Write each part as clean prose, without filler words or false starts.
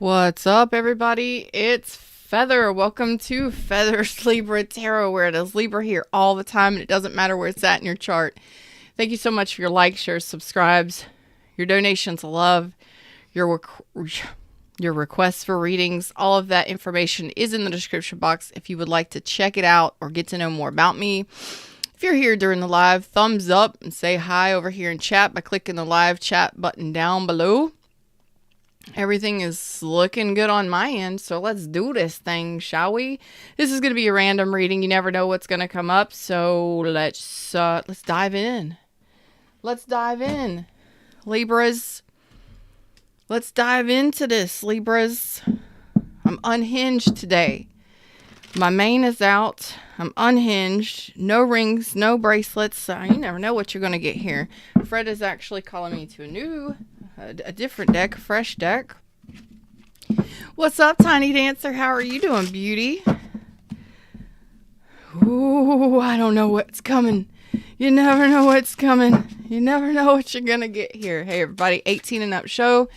What's up, everybody? It's Feather. Welcome to Feather's Libra Tarot, where it is Libra here all the time, and it doesn't matter where it's at in your chart. Thank you so much for your likes, shares, subscribes, your donations of love, your requests for readings. All of that information is in the description box if you would like to check it out or get to know more about me. If you're here during the live, thumbs up and say hi over here in chat by clicking the live chat button down below. Everything is looking good on my end, so let's do this thing, shall we? This is going to be a random reading. You never know what's going to come up, so let's dive in. Let's dive in, Libras. Let's dive into this, Libras. I'm unhinged today. My mane is out. I'm unhinged. No rings, no bracelets. You never know what you're going to get here. Fred is actually calling me to a different deck, a fresh deck. What's up, Tiny Dancer? How are you doing, beauty? Ooh, I don't know what's coming. You never know what's coming. You never know what you're going to get here. Hey, everybody, 18 and up show.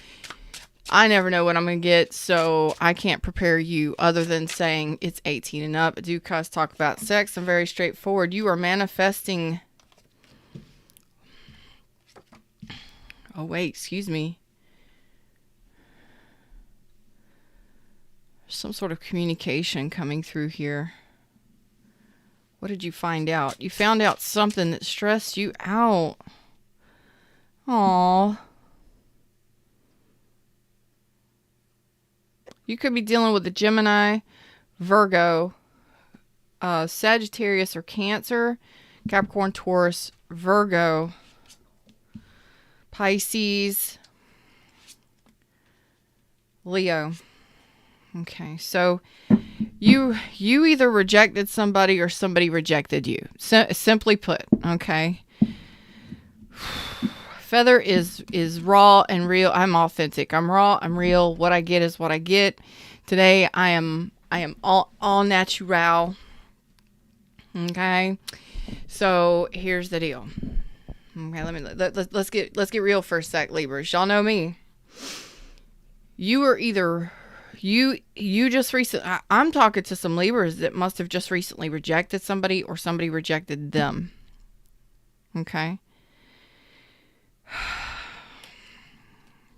I never know what I'm going to get, so I can't prepare you other than saying it's 18 and up. I do talk about sex. I'm very straightforward. You are manifesting... Oh, wait, excuse me. Some sort of communication coming through here. What did you find out? You found out something that stressed you out. Aww. You could be dealing with a Gemini, Virgo, Sagittarius or Cancer, Capricorn, Taurus, Virgo, Pisces, Leo. Okay, so you either rejected somebody or somebody rejected you. Simply put, okay? Feather is raw and real. I'm authentic. I'm raw. I'm real. What I get is what I get. Today I am all natural. Okay. So here's the deal. Okay, let's get real for a sec, Libras. Y'all know me. You are either you just recently. I'm talking to some Libras that must have just recently rejected somebody or somebody rejected them. Okay.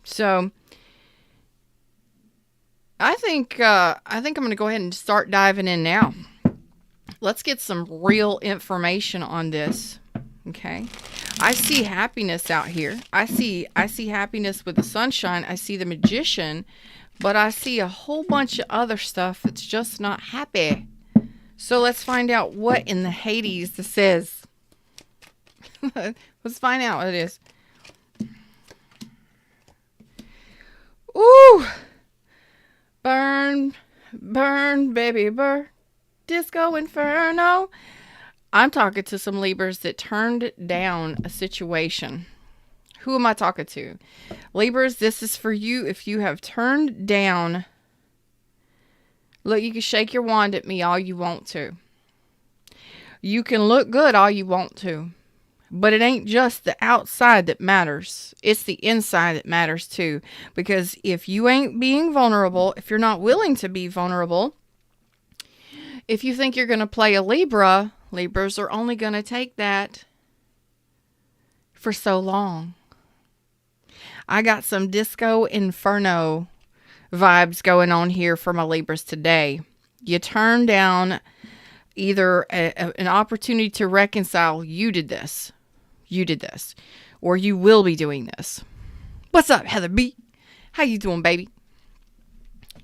So I think I'm going to go ahead and start diving in now. Let's get some real information on this. Okay. I see happiness out here. I see happiness with the sunshine. I see the Magician, but I see a whole bunch of other stuff that's just not happy. So let's find out what in the Hades this is. Let's find out what it is. Ooh! Burn, burn, baby, burn. Disco Inferno. I'm talking to some Libras that turned down a situation. Who am I talking to? Libras, this is for you if you have turned down. Look, you can shake your wand at me all you want to. You can look good all you want to. But it ain't just the outside that matters. It's the inside that matters too. Because if you ain't being vulnerable, if you're not willing to be vulnerable, if you think you're going to play a Libra, Libras are only going to take that for so long. I got some Disco Inferno vibes going on here for my Libras today. You turn down either an opportunity to reconcile. You did this. Or you will be doing this. What's up, Heather B? How you doing, baby?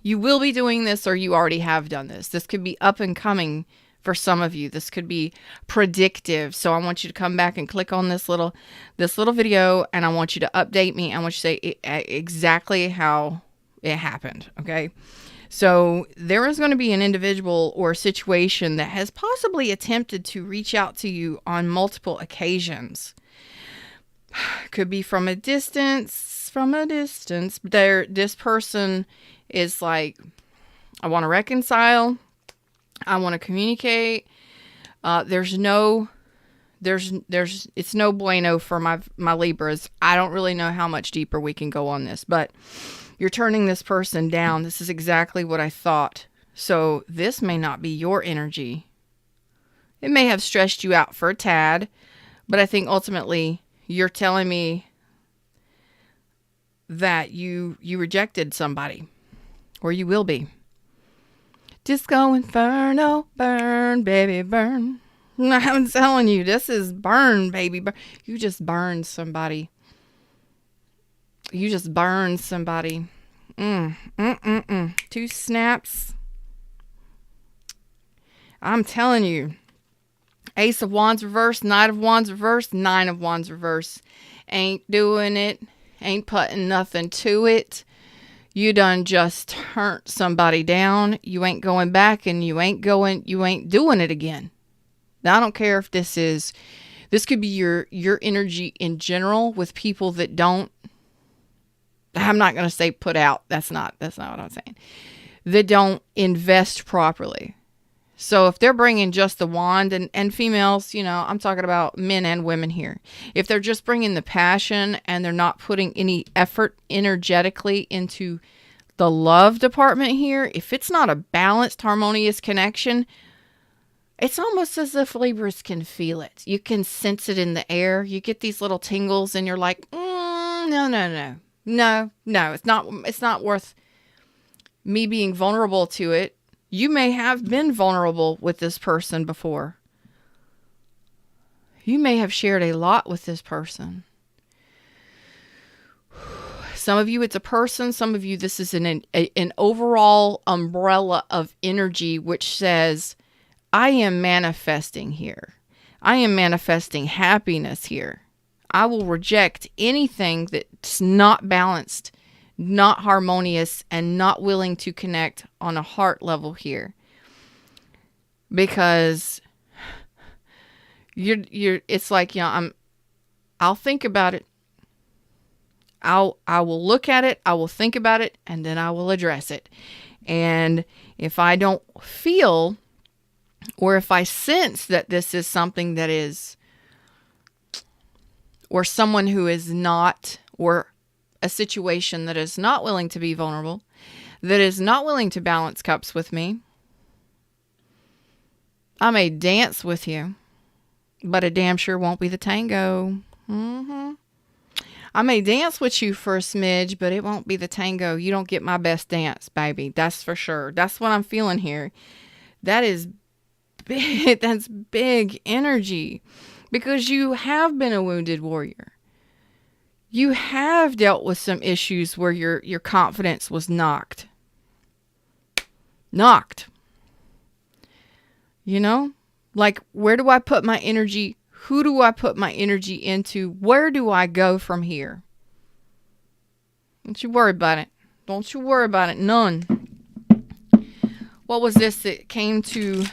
You will be doing this or you already have done this. This could be up and coming for some of you. This could be predictive. So I want you to come back and click on this little video and I want you to update me. I want you to say exactly how it happened. Okay. So there is going to be an individual or a situation that has possibly attempted to reach out to you on multiple occasions. Could be from a distance. This person is like, I want to reconcile. I want to communicate. It's no bueno for my Libras. I don't really know how much deeper we can go on this, but You're turning this person down. This is exactly what I thought. So this may not be your energy. It may have stressed you out for a tad, but I think ultimately you're telling me that you rejected somebody, or you will be. Disco Inferno, burn, baby, burn. I'm telling you, this is burn, baby, burn. You just burned somebody. You just burned somebody. 2 snaps. I'm telling you. Ace of Wands reverse, Knight of Wands reverse, 9 of Wands reverse. Ain't doing it. Ain't putting nothing to it. You done just turned somebody down. You ain't going back, and you ain't doing it again. Now, I don't care if this could be your energy in general with people that don't, I'm not going to say put out. That's not what I'm saying. That don't invest properly. So if they're bringing just the wand, and females, I'm talking about men and women here. If they're just bringing the passion and they're not putting any effort energetically into the love department here, if it's not a balanced, harmonious connection, it's almost as if Libras can feel it. You can sense it in the air. You get these little tingles and you're like, no. It's not worth me being vulnerable to it. You may have been vulnerable with this person before. You may have shared a lot with this person. Some of you, it's a person. Some of you, this is an overall umbrella of energy which says, I am manifesting here. I am manifesting happiness here. I will reject anything that's not balanced, not harmonious, and not willing to connect on a heart level here. Because it's like, I'll think about it. I will look at it, I will think about it, and then I will address it. And if I don't feel, or if I sense that this is something that is, or someone who is not, or a situation that is not willing to be vulnerable, that is not willing to balance cups with me, I may dance with you, but it damn sure won't be the tango. I may dance with you for a smidge, but it won't be the tango. You don't get my best dance, baby. That's for sure. That's what I'm feeling here. That is big. That's big energy, because you have been a wounded warrior. You have dealt with some issues where your confidence was knocked. Like, where do I put my energy? Who do I put my energy into? Where do I go from here? Don't you worry about it. Don't you worry about it. None. What was this that came to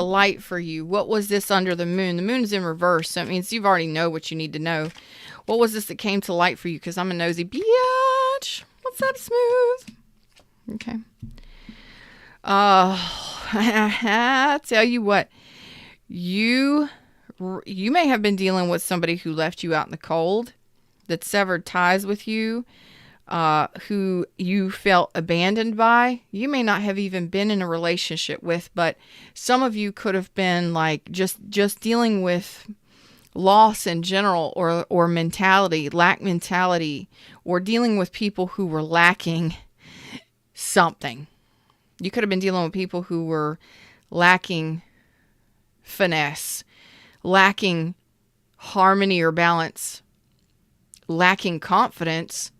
light for you? What was this under the moon? The moon's in reverse, so it means you already know what you need to know. What was this that came to light for you? Because I'm a nosy bitch. What's up, Smooth? Okay. I tell you what. You may have been dealing with somebody who left you out in the cold, that severed ties with you, who you felt abandoned by. You may not have even been in a relationship with, but some of you could have been like just dealing with loss in general, or mentality, lack mentality, or dealing with people who were lacking something. You could have been dealing with people who were lacking finesse, lacking harmony or balance, lacking confidence,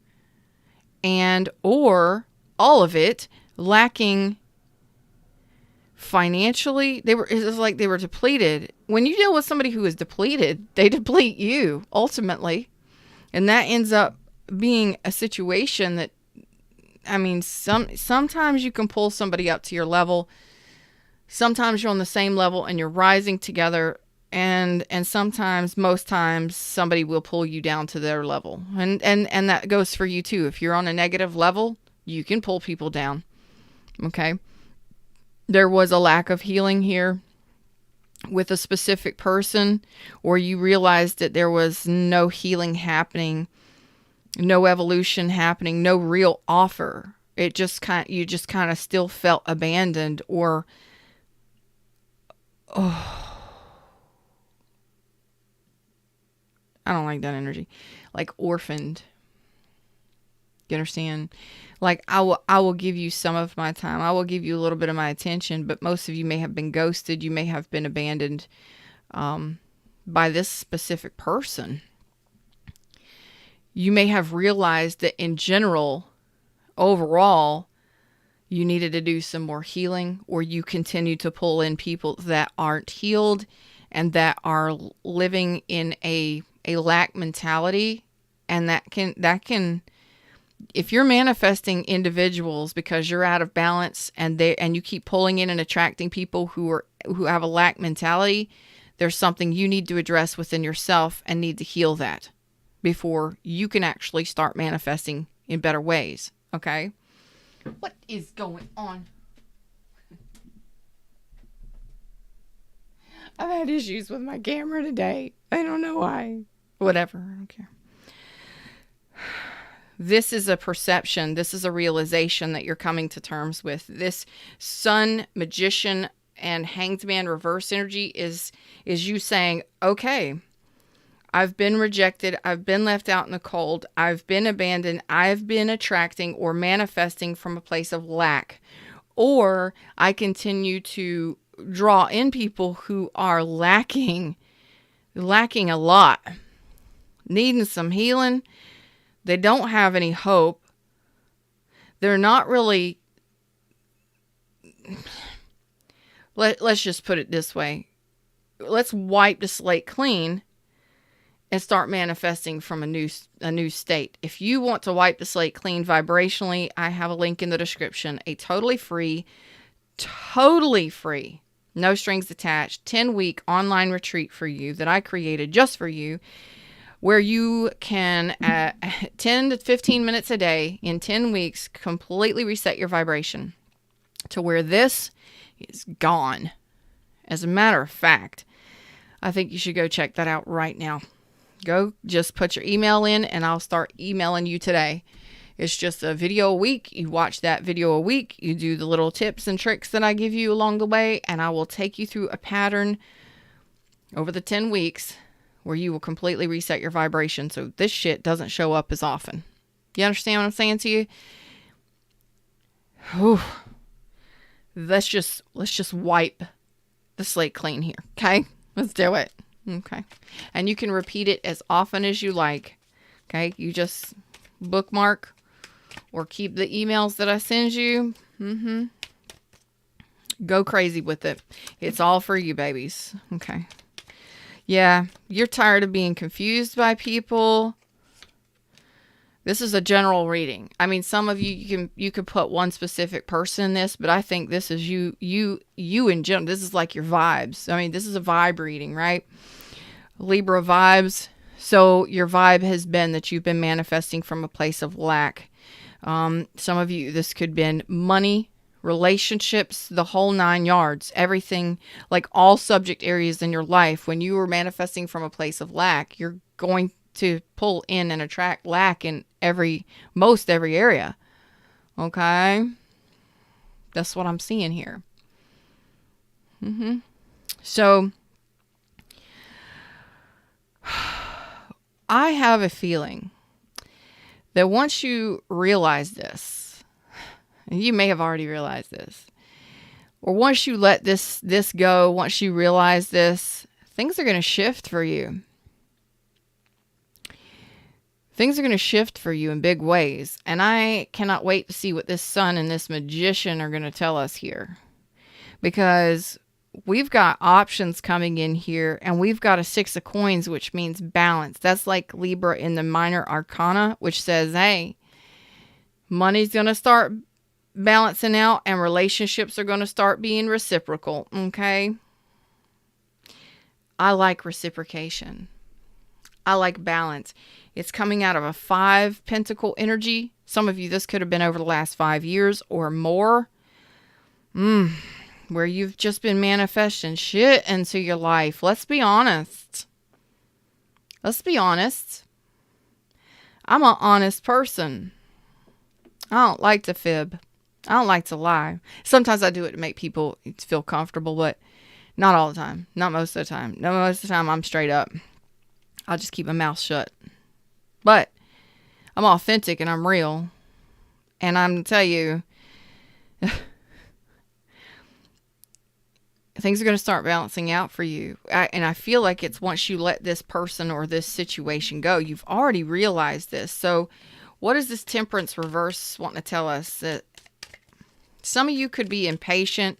and or all of it, lacking financially. It was like they were depleted. When you deal with somebody who is depleted, they deplete you ultimately. And that ends up being a situation that, sometimes you can pull somebody up to your level. Sometimes you're on the same level and you're rising together. And sometimes, most times, somebody will pull you down to their level. And that goes for you too. If you're on a negative level, you can pull people down. Okay? There was a lack of healing here with a specific person, or you realized that there was no healing happening no evolution happening, no real offer. It just you just kind of still felt abandoned, or I don't like that energy, like orphaned. You understand? Like I will give you some of my time. I will give you a little bit of my attention, but most of you may have been ghosted. You may have been abandoned by this specific person. You may have realized that in general, overall, you needed to do some more healing, or you continue to pull in people that aren't healed and that are living in a lack mentality. And that can, if you're manifesting individuals because you're out of balance and you keep pulling in and attracting people who have a lack mentality, there's something you need to address within yourself and need to heal that before you can actually start manifesting in better ways. Okay? What is going on? I've had issues with my camera today. I don't know why. Whatever. I don't care. This is a perception. This is a realization that you're coming to terms with. This Sun, Magician, and Hanged Man reverse energy is you saying, okay, I've been rejected. I've been left out in the cold. I've been abandoned. I've been attracting or manifesting from a place of lack. Or I continue to draw in people who are lacking a lot, needing some healing. They don't have any hope. They're not really... Let's just put it this way. Let's wipe the slate clean and start manifesting from a new state. If you want to wipe the slate clean vibrationally, I have a link in the description. A totally free, no strings attached, 10-week online retreat for you that I created just for you, where you can, 10 to 15 minutes a day in 10 weeks, completely reset your vibration to where this is gone. As a matter of fact, I think you should go check that out right now. Go just put your email in and I'll start emailing you today. It's just a video a week. You watch that video a week. You do the little tips and tricks that I give you along the way, and I will take you through a pattern over the 10 weeks where you will completely reset your vibration so this shit doesn't show up as often. You understand what I'm saying to you? Whew. Let's just wipe the slate clean here. Okay? Let's do it. Okay. And you can repeat it as often as you like. Okay? You just bookmark or keep the emails that I send you. Go crazy with it. It's all for you, babies. Okay. Yeah. You're tired of being confused by people. This is a general reading. I mean, some of you could put one specific person in this, but I think this is you in general. This is like your vibes. I mean, this is a vibe reading, right? Libra vibes. So your vibe has been that you've been manifesting from a place of lack. Some of you, this could have been money, relationships, the whole 9 yards, everything, like all subject areas in your life. When you were manifesting from a place of lack, you're going to pull in and attract lack in most every area. Okay? That's what I'm seeing here. So, I have a feeling that once you realize this, and you may have already realized this, or once you let this go, once you realize this, things are going to shift for you. Things are going to shift for you in big ways. And I cannot wait to see what this Sun and this Magician are going to tell us here. Because we've got options coming in here, and we've got a 6 of coins, which means balance. That's like Libra in the minor arcana, which says, hey, money's going to start balancing out and relationships are going to start being reciprocal. Okay? I like reciprocation. I like balance. It's coming out of a 5 pentacle energy. Some of you, this could have been over the last 5 years or more. Where you've just been manifesting shit into your life. Let's be honest. I'm an honest person. I don't like to fib. I don't like to lie. Sometimes I do it to make people feel comfortable, but not all the time. Not most of the time. No, most of the time I'm straight up. I'll just keep my mouth shut. But I'm authentic and I'm real. And I'm going to tell you, things are going to start balancing out for you. And I feel like it's once you let this person or this situation go, you've already realized this. So what is this temperance reverse wanting to tell us? That some of you could be impatient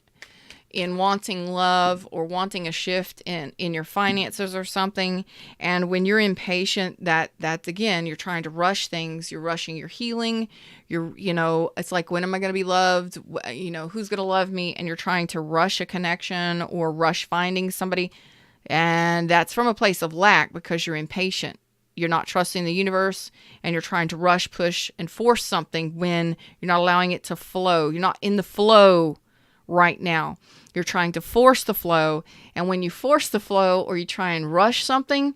in wanting love or wanting a shift in your finances or something. And when you're impatient, that's again, you're trying to rush things. You're rushing your healing. It's like, when am I going to be loved? Who's going to love me? And you're trying to rush a connection or rush finding somebody. And that's from a place of lack because you're impatient. You're not trusting the universe and you're trying to rush, push, and force something when you're not allowing it to flow. You're not in the flow right now. You're trying to force the flow. And when you force the flow or you try and rush something,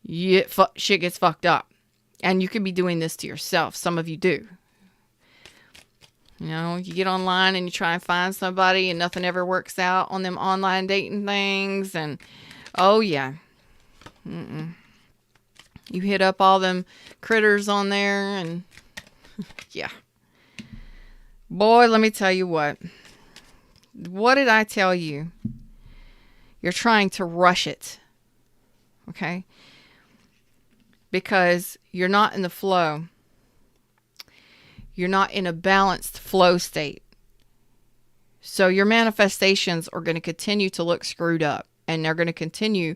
shit gets fucked up. And you could be doing this to yourself. Some of you do. You get online and you try and find somebody and nothing ever works out on them online dating things. And, oh yeah. You hit up all them critters on there and, yeah. Boy, let me tell you what. What did I tell you? You're trying to rush it. Okay? Because you're not in the flow. You're not in a balanced flow state. So your manifestations are going to continue to look screwed up. And they're going to continue.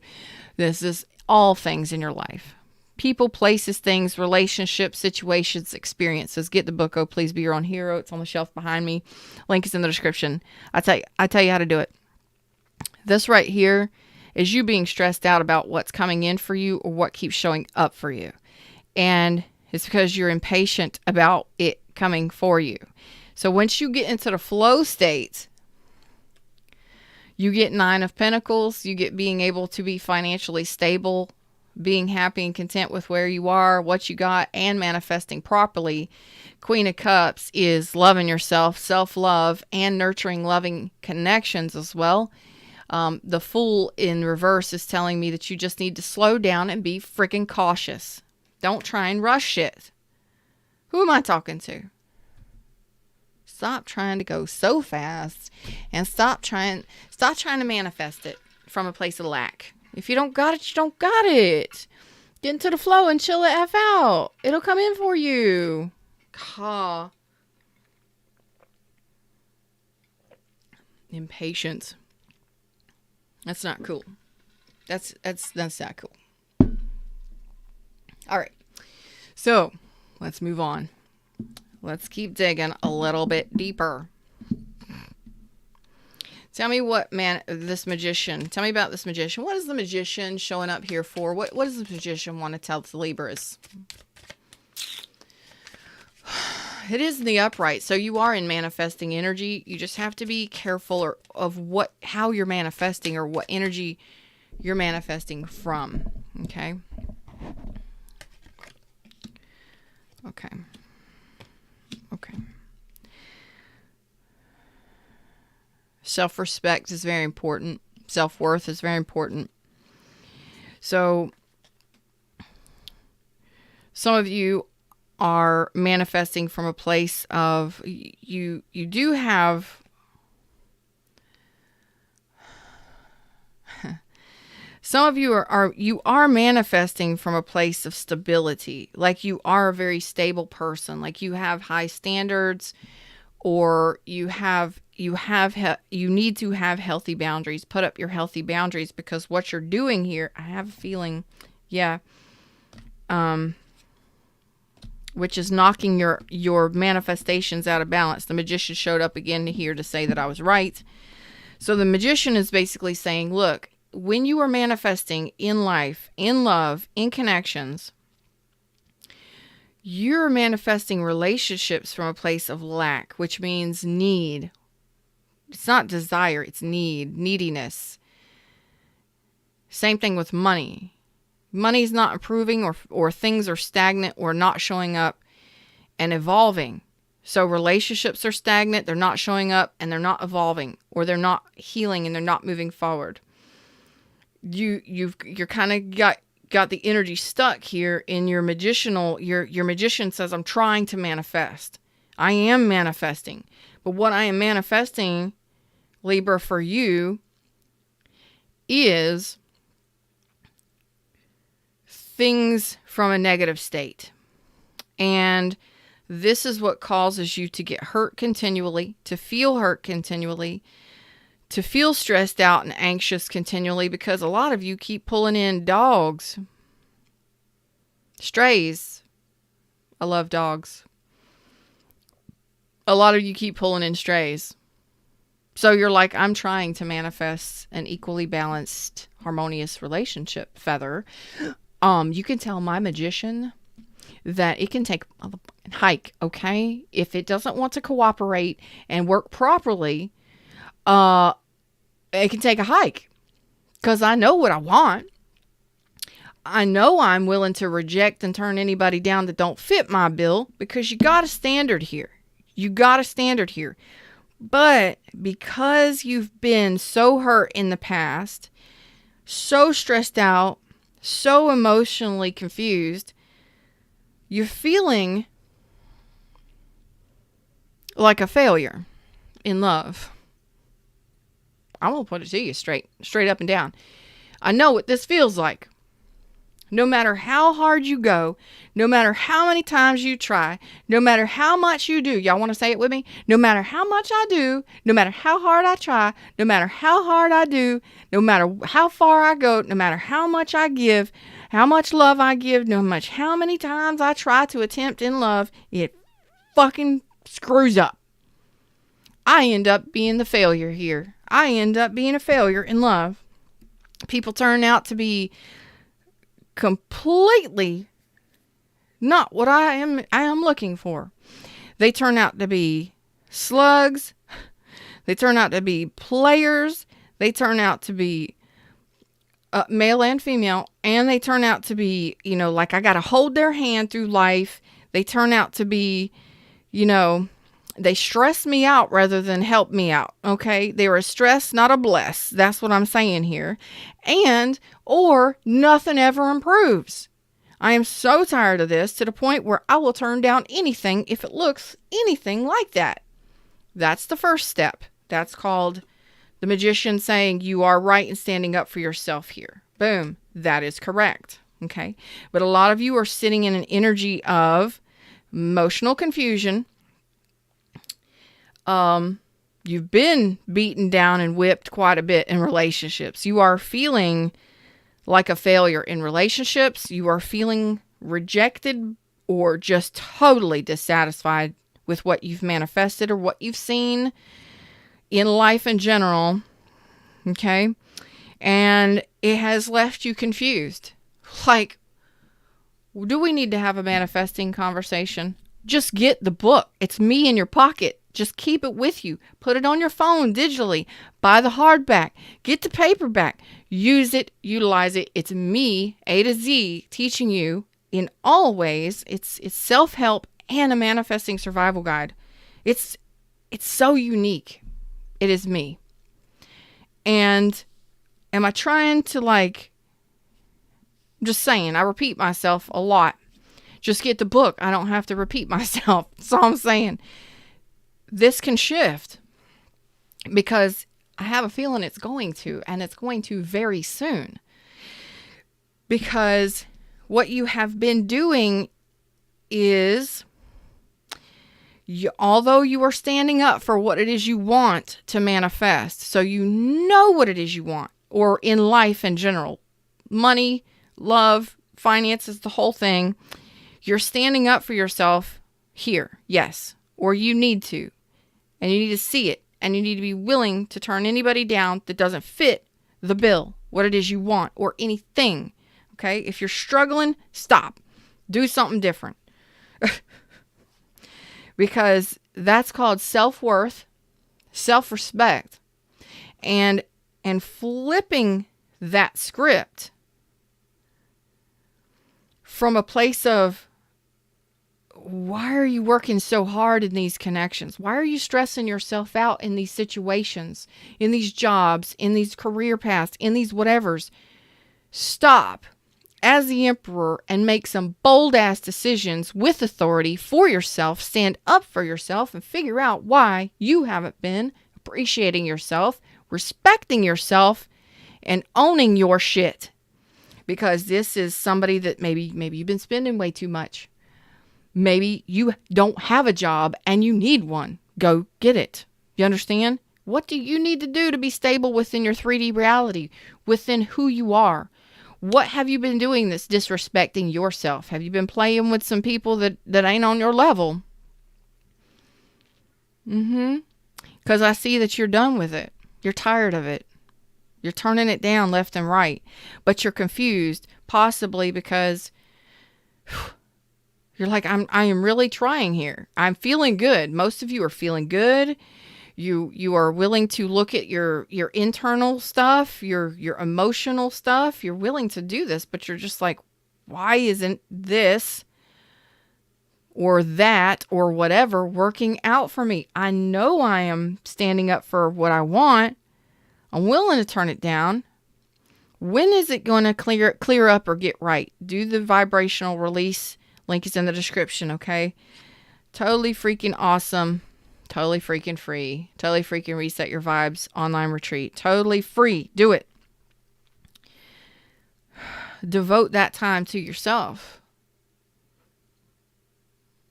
This is all things in your life. People, places, things, relationships, situations, experiences. Get the book, Oh Please Be Your Own Hero. It's on the shelf behind me. Link is in the description. I tell you how to do it. This right here is you being stressed out about what's coming in for you or what keeps showing up for you. And it's because you're impatient about it coming for you. So once you get into the flow state, you get 9 of Pentacles. You get being able to be financially stable, being happy and content with where you are, what you got, and manifesting properly. Queen of Cups is loving yourself, self-love, and nurturing loving connections as well. The Fool in reverse is telling me that you just need to slow down and be freaking cautious. Don't try and rush shit. Who am I talking to? Stop trying to go so fast and stop trying to manifest it from a place of lack. If you don't got it, you don't got it. Get into the flow and chill the F out. It'll come in for you. Impatience. That's not cool. That's not cool. All right. So let's move on. Let's keep digging a little bit deeper. Tell me what this magician. Tell me about this magician. What is the magician showing up here for? What does the magician want to tell the Libras? It is in the upright. So you are in manifesting energy. You just have to be careful of how you're manifesting or what energy you're manifesting from. Okay. Okay. Okay. Self-respect is very important. Self-worth is very important. So some of you are manifesting from a place of you do have some of you are manifesting from a place of stability. Like you are a very stable person. Like you have high standards, or you need to have healthy boundaries. Put up your healthy boundaries, because what you're doing here, I have a feeling, which is knocking your manifestations out of balance. The magician showed up again here to say that I was right. So the magician is basically saying, look, when you are manifesting in life, in love, in connections, you're manifesting relationships from a place of lack, which means need. It's not desire, it's neediness. Same thing with money. Money's not improving, or things are stagnant or not showing up and evolving. So relationships are stagnant, they're not showing up and they're not evolving, or they're not healing and they're not moving forward. You're kind of got the energy stuck here in your magicianal. Your magician says, I'm trying to manifest. I am manifesting. But what I am manifesting, Libra, for you is things from a negative state. And this is what causes you to get hurt continually, to feel hurt continually, to feel stressed out and anxious continually, because a lot of you keep pulling in dogs, strays. I love dogs. A lot of you keep pulling in strays. So you're like, I'm trying to manifest an equally balanced, harmonious relationship, Feather. You can tell my magician that it can take a hike, okay? If it doesn't want to cooperate and work properly, it can take a hike. Because I know what I want. I know I'm willing to reject and turn anybody down that don't fit my bill, because you got a standard here. You got a standard here. But because you've been so hurt in the past, so stressed out, so emotionally confused, you're feeling like a failure in love. I'm going to put it to you straight up and down. I know what this feels like. No matter how hard you go, no matter how many times you try, no matter how much you do, y'all want to say it with me? No matter how much I do, no matter how hard I try, no matter how hard I do, no matter how far I go, no matter how much I give, how much love I give, no matter how many times I try to attempt in love, it fucking screws up. I end up being the failure here. I end up being a failure in love. People turn out to be completely not what I am looking for. They turn out to be slugs. They turn out to be players. They turn out to be male and female, and they turn out to be, like I got to hold their hand through life. They turn out to be, they stress me out rather than help me out. Okay. They're a stress, not a bless. That's what I'm saying here. Or nothing ever improves. I am so tired of this, to the point where I will turn down anything if it looks anything like that. That's the first step. That's called the magician saying you are right and standing up for yourself here. Boom. That is correct. Okay. But a lot of you are sitting in an energy of emotional confusion. You've been beaten down and whipped quite a bit in relationships. You are feeling like a failure in relationships. You are feeling rejected or just totally dissatisfied with what you've manifested or what you've seen in life in general. Okay. And it has left you confused. Like, do we need to have a manifesting conversation? Just get the book. It's me in your pocket. Just keep it with you. Put it on your phone digitally. Buy the hardback. Get the paperback. Use it. Utilize it. It's me, A to Z, teaching you in all ways. It's self-help and a manifesting survival guide. It's so unique. It is me. And am I trying to I'm just saying, I repeat myself a lot. Just get the book. I don't have to repeat myself. That's all I'm saying. This can shift because I have a feeling it's going to, and it's going to very soon. Because what you have been doing is, although you are standing up for what it is you want to manifest, so you know what it is you want, or in life in general, money, love, finances, the whole thing, you're standing up for yourself here, yes, or you need to. And you need to see it. And you need to be willing to turn anybody down that doesn't fit the bill, what it is you want, or anything. Okay? If you're struggling, stop. Do something different. Because that's called self-worth, self-respect. And flipping that script from a place of, why are you working so hard in these connections? Why are you stressing yourself out in these situations, in these jobs, in these career paths, in these whatevers? Stop as the emperor and make some bold ass decisions with authority for yourself. Stand up for yourself and figure out why you haven't been appreciating yourself, respecting yourself, and owning your shit. Because this is somebody that maybe you've been spending way too much. Maybe you don't have a job and you need one. Go get it. You understand? What do you need to do to be stable within your 3D reality, within who you are? What have you been doing that's disrespecting yourself? Have you been playing with some people that ain't on your level? Because I see that you're done with it. You're tired of it. You're turning it down left and right. But you're confused, possibly because you're like, I am really trying here. I'm feeling good. Most of you are feeling good. You are willing to look at your internal stuff, your emotional stuff. You're willing to do this, but you're just like, why isn't this or that or whatever working out for me? I know I am standing up for what I want. I'm willing to turn it down. When is it going to clear up or get right? Do the vibrational release. Link is in the description, okay? Totally freaking awesome. Totally freaking free. Totally freaking reset your vibes online retreat. Totally free. Do it. Devote that time to yourself.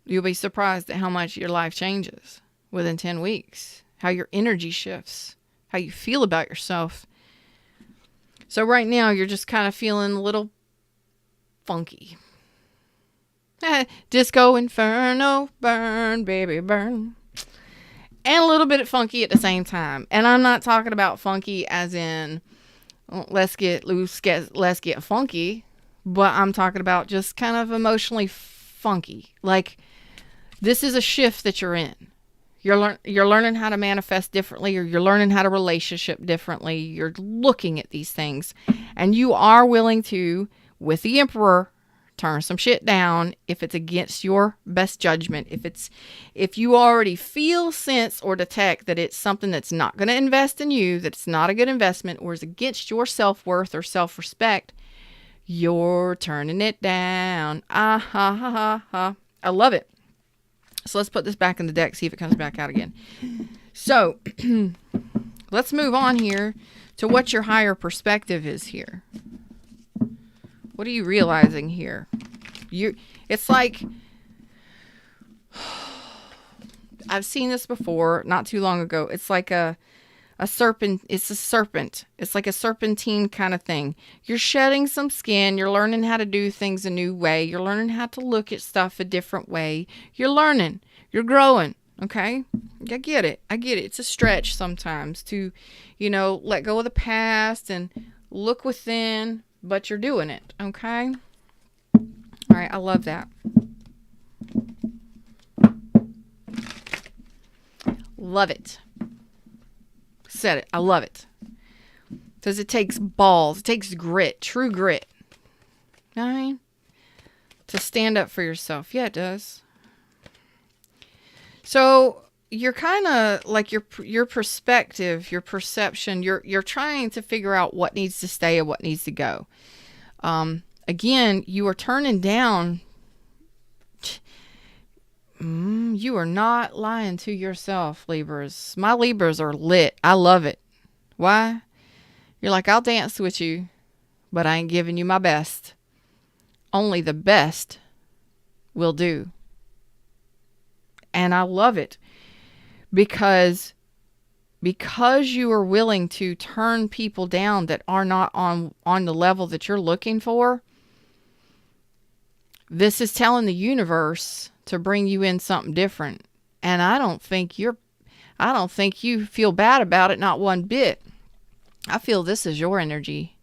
You'll be surprised at how much your life changes within 10 weeks. How your energy shifts. How you feel about yourself. So right now, you're just kind of feeling a little funky. Disco Inferno, burn, baby, burn. And a little bit funky at the same time. And I'm not talking about funky as in, let's get loose, let's get funky. But I'm talking about just kind of emotionally funky. Like, this is a shift that you're in. You're learning how to manifest differently, or you're learning how to relationship differently. You're looking at these things. And you are willing to, with the Emperor, turn some shit down if it's against your best judgment. If you already feel, sense, or detect that it's something that's not going to invest in you, that it's not a good investment, or is against your self-worth or self-respect, you're turning it down. Ah, ha, ha, ha, ha. I love it. So let's put this back in the deck, see if it comes back out again. So let's move on here to what your higher perspective is here. What are you realizing here? It's like, I've seen this before, not too long ago. It's like a serpent. It's a serpent. It's like a serpentine kind of thing. You're shedding some skin. You're learning how to do things a new way. You're learning how to look at stuff a different way. You're learning. You're growing. Okay? I get it. It's a stretch sometimes to, let go of the past and look within. But you're doing it, okay? All right, I love that. Love it. Said it. I love it. Because it takes balls. It takes grit. True grit. You know what I mean? To stand up for yourself. Yeah, it does. So you're kind of like your perspective, your perception, you're trying to figure out what needs to stay and what needs to go. Again, you are turning down. You are not lying to yourself, Libras. My Libras are lit. I love it. Why? You're like, I'll dance with you, but I ain't giving you my best. Only the best will do. And I love it. Because you are willing to turn people down that are not on the level that you're looking for, this is telling the universe to bring you in something different. And I don't think you feel bad about it, not one bit. I feel this is your energy.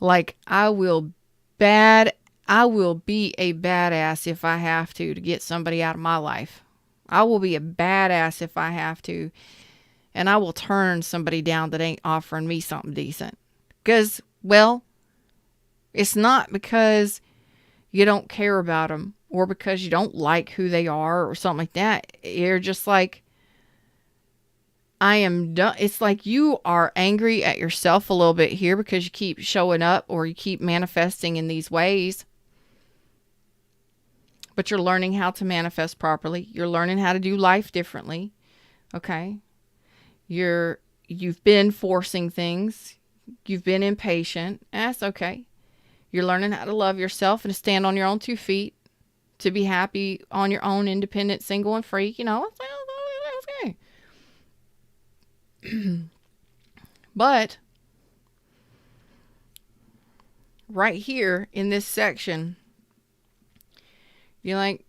Like, I will be a badass if I have to get somebody out of my life. I will be a badass if I have to. And I will turn somebody down that ain't offering me something decent. Because, well, It's not because you don't care about them or because you don't like who they are or something like that. You're just like, I am done. It's like you are angry at yourself a little bit here because you keep showing up or you keep manifesting in these ways. But you're learning how to manifest properly. You're learning how to do life differently. Okay? You've been forcing things. You've been impatient. That's okay. You're learning how to love yourself and to stand on your own 2 feet, to be happy on your own, independent, single, and free. You know, that's okay. But right here in this section, you're like,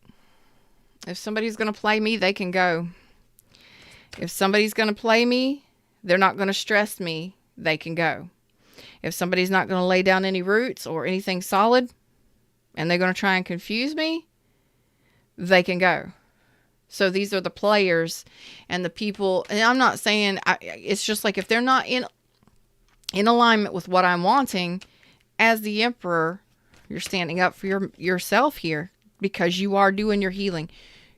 if somebody's going to play me, they can go. If somebody's going to play me, they're not going to stress me, they can go. If somebody's not going to lay down any roots or anything solid, and they're going to try and confuse me, they can go. So these are the players and the people. And I'm not saying, it's just like if they're not in alignment with what I'm wanting, as the Emperor, you're standing up for yourself here because you are doing your healing.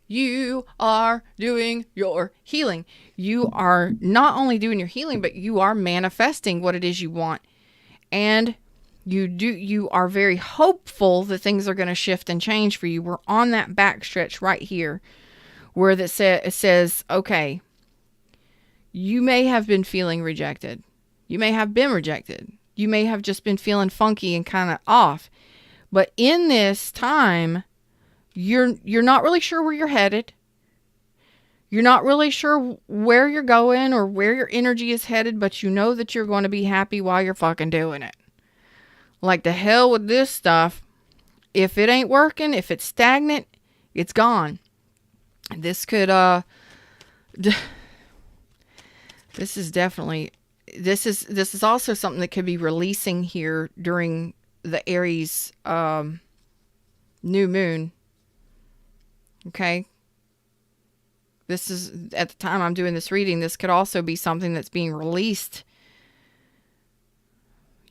You are doing your healing. You are not only doing your healing, but you are manifesting what it is you want. And you are very hopeful that things are going to shift and change for you. We're on that backstretch right here where it says, okay, you may have been feeling rejected. You may have been rejected. You may have just been feeling funky and kind of off. But in this time, you're not really sure where you're headed. You're not really sure where you're going or where your energy is headed, but you know that you're going to be happy while you're fucking doing it. Like, the hell with this stuff. If it ain't working, if it's stagnant, it's gone. This could, this is definitely, this is also something that could be releasing here during the Aries, new moon. Okay. This is, at the time I'm doing this reading, this could also be something that's being released.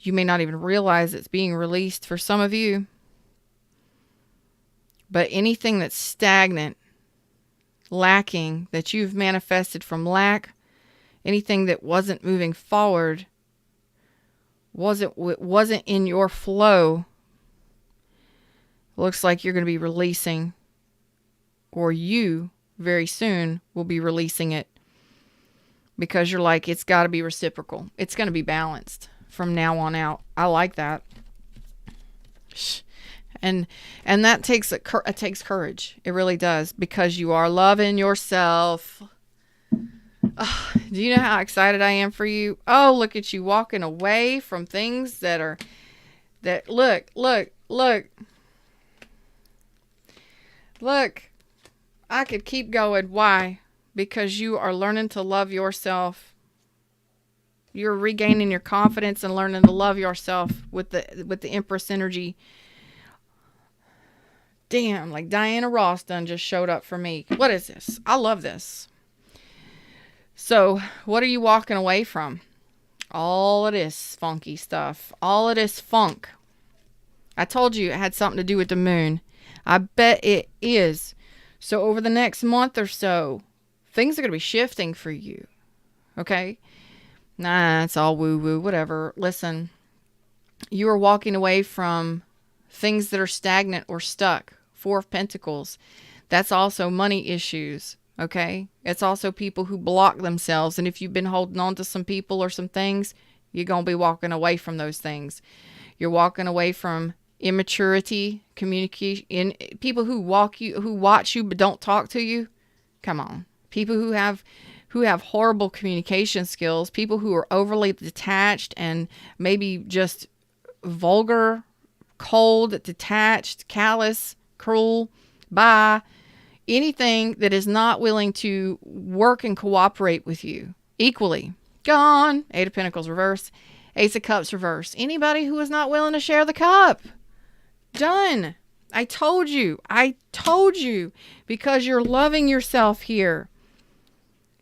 You may not even realize it's being released for some of you. But anything that's stagnant, lacking, that you've manifested from lack, anything that wasn't moving forward, wasn't in your flow, looks like you're going to be releasing, or you very soon will be releasing it, because you're like, it's got to be reciprocal. It's going to be balanced from now on out. I like that. And that takes it takes courage. It really does, because you are loving yourself. Oh, do you know how excited I am for you? Oh, look at you walking away from things that look. I could keep going. Why? Because you are learning to love yourself. You're regaining your confidence and learning to love yourself with the Empress energy. Damn, like Diana Ross done just showed up for me. What is this? I love this. So, what are you walking away from? All of this funky stuff. All of this funk. I told you it had something to do with the moon. I bet it is. So, over the next month or so, things are going to be shifting for you. Okay? Nah, it's all woo-woo, whatever. Listen, you are walking away from things that are stagnant or stuck. 4 of Pentacles. That's also money issues. Okay? It's also people who block themselves. And if you've been holding on to some people or some things, you're going to be walking away from those things. You're walking away from immaturity, communication, people who watch you but don't talk to you. Come on. People who have horrible communication skills, people who are overly detached and maybe just vulgar, cold, detached, callous, cruel, anything that is not willing to work and cooperate with you equally. Gone. 8 of Pentacles reverse. Ace of Cups reverse. Anybody who is not willing to share the cup. Done. I told you. Because you're loving yourself here.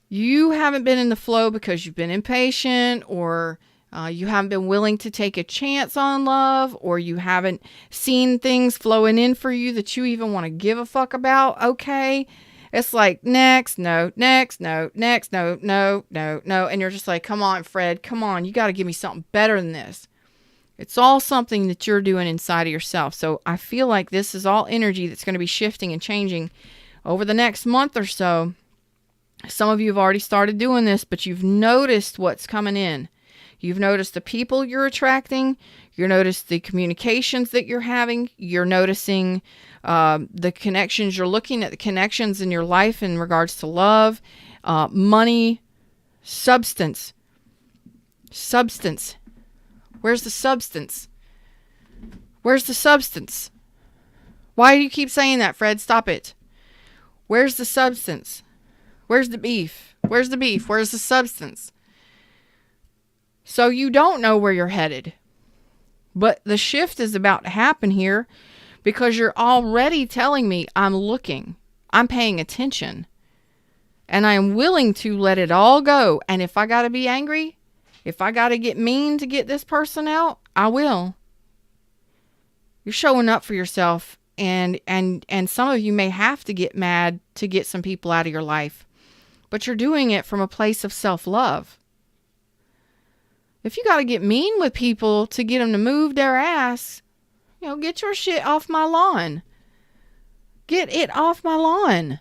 You haven't been in the flow because you've been impatient, or You haven't been willing to take a chance on love, or you haven't seen things flowing in for you that you even want to give a fuck about. Okay. It's like, next, no, next, no, next, no, no, no, no. And you're just like, come on, Fred, come on. You got to give me something better than this. It's all something that you're doing inside of yourself. So I feel like this is all energy that's going to be shifting and changing over the next month or so. Some of you have already started doing this, but you've noticed what's coming in. You've noticed the people you're attracting. You've noticed the communications that you're having. You're noticing the connections. You're looking at the connections in your life in regards to love, money, substance. Substance. Where's the substance? Where's the substance? Why do you keep saying that, Fred? Stop it. Where's the substance? Where's the beef? Where's the beef? Where's the substance? So you don't know where you're headed. But the shift is about to happen here because you're already telling me I'm looking. I'm paying attention. And I am willing to let it all go. And if I got to be angry, if I got to get mean to get this person out, I will. You're showing up for yourself. And some of you may have to get mad to get some people out of your life. But you're doing it from a place of self-love. If you got to get mean with people to get them to move their ass, get your shit off my lawn. Get it off my lawn.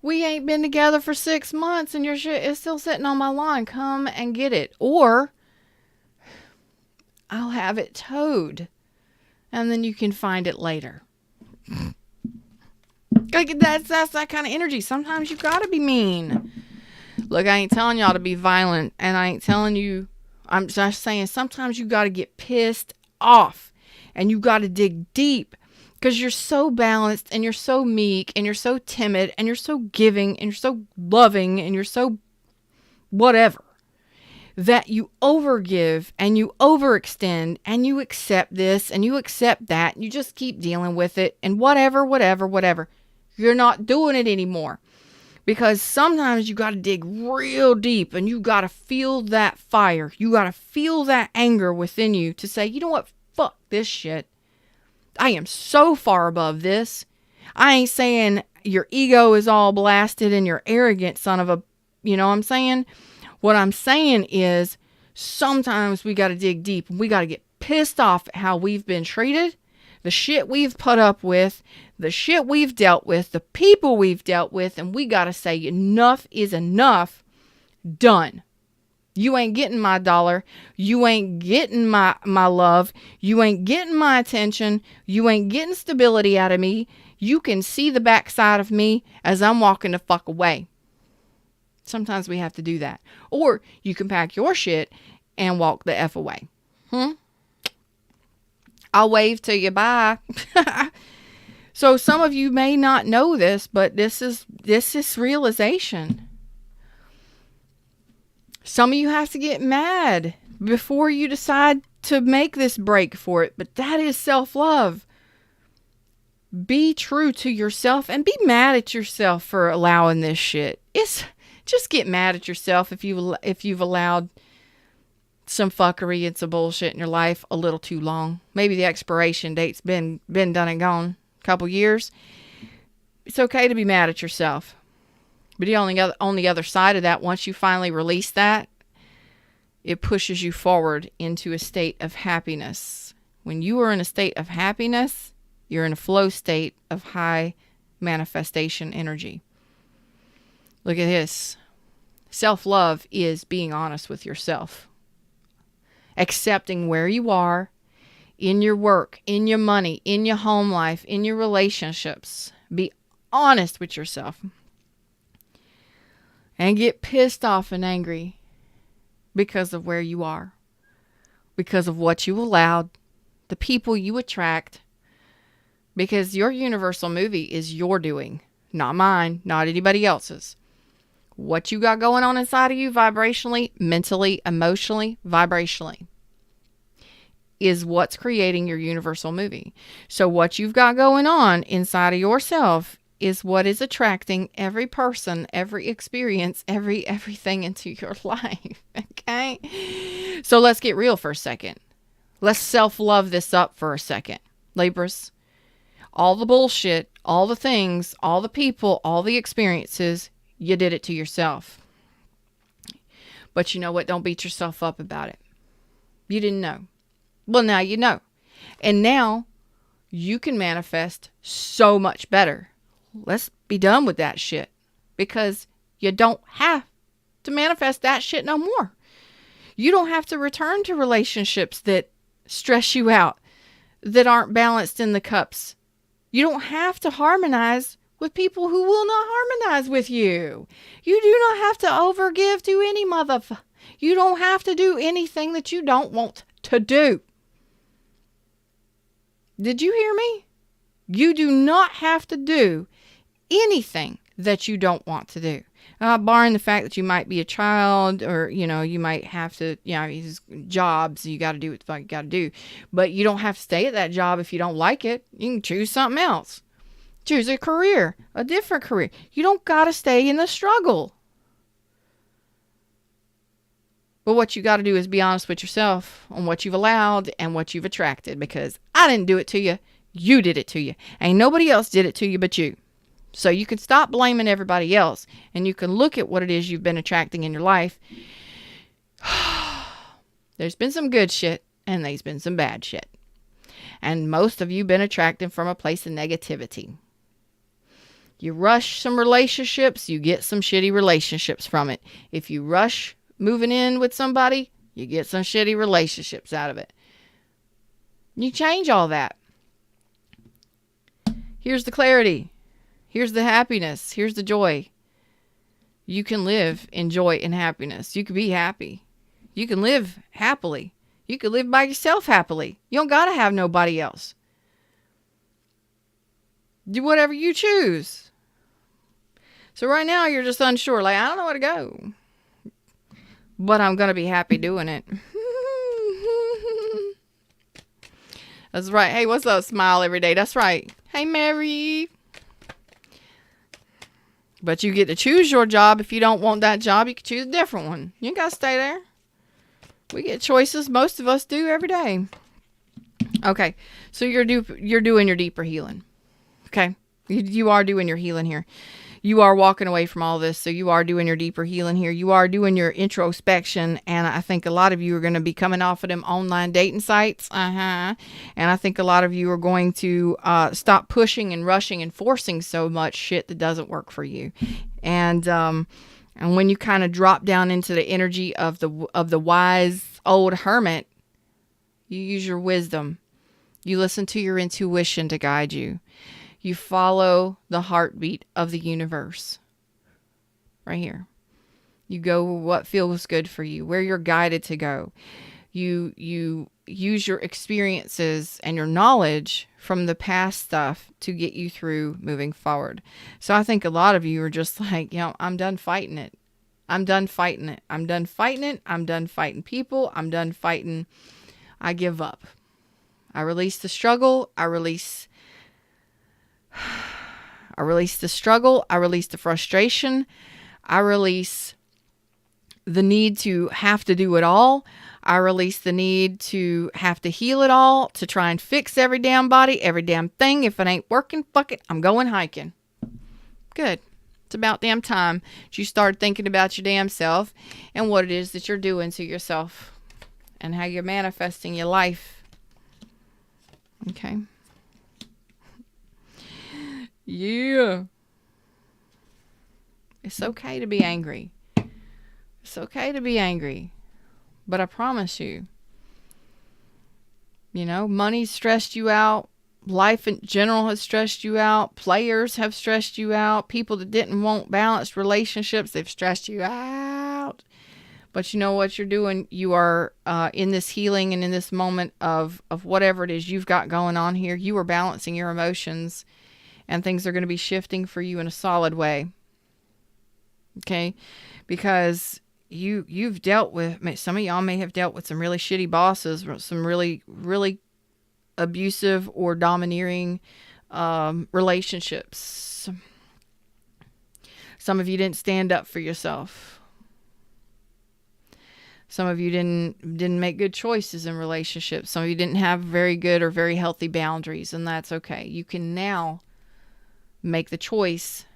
We ain't been together for 6 months and your shit is still sitting on my lawn. Come and get it. Or I'll have it towed and then you can find it later. That's that kind of energy. Sometimes you got to be mean. Look, I ain't telling y'all to be violent, and I ain't telling you, I'm just saying sometimes you got to get pissed off, and you got to dig deep, because you're so balanced, and you're so meek, and you're so timid, and you're so giving, and you're so loving, and you're so whatever, that you overgive, and you overextend, and you accept this, and you accept that, and you just keep dealing with it, and whatever. You're not doing it anymore. Because sometimes you got to dig real deep and you got to feel that fire. You got to feel that anger within you to say, you know what? Fuck this shit. I am so far above this. I ain't saying your ego is all blasted and you're arrogant, son of a, you know what I'm saying? What I'm saying is sometimes we got to dig deep and we got to get pissed off at how we've been treated, the shit we've put up with, the shit we've dealt with, the people we've dealt with, and we got to say enough is enough. Done. You ain't getting my dollar. You ain't getting my love. You ain't getting my attention. You ain't getting stability out of me. You can see the backside of me as I'm walking the fuck away. Sometimes we have to do that. Or you can pack your shit and walk the F away. I'll wave to you. Bye. So some of you may not know this, but this is realization. Some of you have to get mad before you decide to make this break for it, but that is self-love. Be true to yourself and be mad at yourself for allowing this shit. Just get mad at yourself if you've allowed some fuckery and some bullshit in your life a little too long. Maybe the expiration date's been done and gone a couple years. It's okay to be mad at yourself. But on the other side of that, once you finally release that, it pushes you forward into a state of happiness. When you are in a state of happiness, you're in a flow state of high manifestation energy. Look at this. Self-love is being honest with yourself. Accepting where you are in your work, in your money, in your home life, in your relationships. Be honest with yourself. And get pissed off and angry because of where you are. Because of what you allowed. The people you attract. Because your universal movie is your doing. Not mine. Not anybody else's. What you got going on inside of you vibrationally, mentally, emotionally, vibrationally is what's creating your universal movie. So what you've got going on inside of yourself is what is attracting every person, every experience, everything into your life. Okay? So let's get real for a second. Let's self-love this up for a second. Libras, all the bullshit, all the things, all the people, all the experiences, you did it to yourself. But you know what? Don't beat yourself up about it. You didn't know. Well, now you know. And now you can manifest so much better. Let's be done with that shit. Because you don't have to manifest that shit no more. You don't have to return to relationships that stress you out, that aren't balanced in the cups. You don't have to harmonize with people who will not harmonize with you. You do not have to overgive to any motherfucker. You don't have to do anything that you don't want to do. Did you hear me? You do not have to do anything that you don't want to do. Barring the fact that you might be a child, or, you might have to, jobs, you got to do what the fuck you got to do. But you don't have to stay at that job if you don't like it. You can choose something else. Choose a career, a different career. You don't got to stay in the struggle. But what you got to do is be honest with yourself on what you've allowed and what you've attracted, because I didn't do it to you. You did it to you. Ain't nobody else did it to you but you. So you can stop blaming everybody else, and you can look at what it is you've been attracting in your life. There's been some good shit, and there's been some bad shit. And most of you been attracting from a place of negativity. You rush some relationships, you get some shitty relationships from it. If you rush moving in with somebody, you get some shitty relationships out of it. You change all that. Here's the clarity. Here's the happiness. Here's the joy. You can live in joy and happiness. You can be happy. You can live happily. You can live by yourself happily. You don't got to have nobody else. Do whatever you choose. So right now you're just unsure. Like, I don't know where to go. But I'm going to be happy doing it. That's right. Hey, what's up? Smile every day. That's right. Hey, Mary. But you get to choose your job. If you don't want that job, you can choose a different one. You ain't got to stay there. We get choices. Most of us do every day. Okay. So you're doing your deeper healing. Okay. You are doing your healing here. You are walking away from all this. So you are doing your deeper healing here. You are doing your introspection. And I think a lot of you are going to be coming off of them online dating sites. And I think a lot of you are going to stop pushing and rushing and forcing so much shit that doesn't work for you. And when you kind of drop down into the energy of the wise old hermit, you use your wisdom. You listen to your intuition to guide you. You follow the heartbeat of the universe. Right here. You go what feels good for you, where you're guided to go. You use your experiences and your knowledge from the past stuff to get you through moving forward. So I think a lot of you are just like, I'm done fighting it. I'm done fighting it. I'm done fighting it. I'm done fighting people. I'm done fighting. I give up. I release the struggle. I release the struggle. I release the frustration. I release the need to have to do it all. I release the need to have to heal it all, to try and fix every damn body, every damn thing. If it ain't working, fuck it, I'm going hiking. Good. It's about damn time that you start thinking about your damn self and what it is that you're doing to yourself and how you're manifesting your life. Okay. Yeah. It's okay to be angry. It's okay to be angry. But I promise you, money's stressed you out. Life in general has stressed you out. Players have stressed you out. People that didn't want balanced relationships, they've stressed you out. But you know what you're doing? You are in this healing and in this moment of whatever it is you've got going on here. You are balancing your emotions. And things are going to be shifting for you in a solid way. Okay? Because you've dealt with, some of y'all may have dealt with some really shitty bosses, some really, really abusive or domineering relationships. Some of you didn't stand up for yourself. Some of you didn't make good choices in relationships. Some of you didn't have very good or very healthy boundaries, and that's okay. You can now make the choice